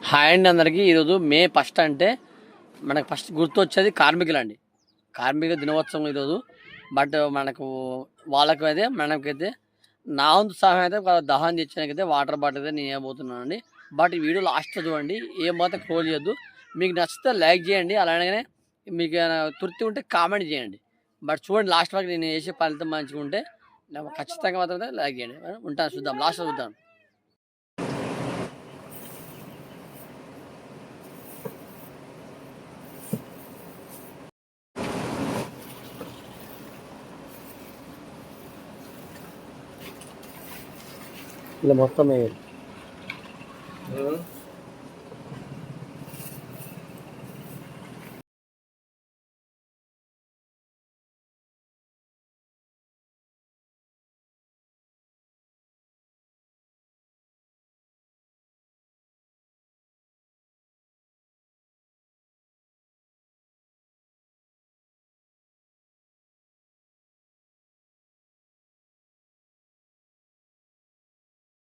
Hi అండి అందరికీ. ఈరోజు మే ఫస్ట్ అంటే మనకు ఫస్ట్ గుర్తొచ్చేది కార్మికులు అండి. కార్మిక దినోత్సవం ఈరోజు. బట్ మనకు వాళ్ళకు అయితే మనకైతే నా వంతు సహాయం అయితే దహనం తెచ్చడానికైతే వాటర్ బాటిల్ అయితే నేను ఇవ్వబోతున్నాను అండి. బట్ ఈ వీడియో లాస్ట్లో చూడండి, ఏం మాత్రం క్లోజ్ చేయొద్దు. మీకు నచ్చితే లైక్ చేయండి, అలానే మీకు తృప్తి ఉంటే కామెంట్ చేయండి. బట్ చూడండి లాస్ట్ వరకు నేను చేసే ఫలితం మంచిగా ఉంటే ఖచ్చితంగా మాత్రం లైక్ చేయండి. ఉంటాను, చూద్దాం లాస్ట్లో చూద్దాం. ఇలా మొత్తం వేయాలి.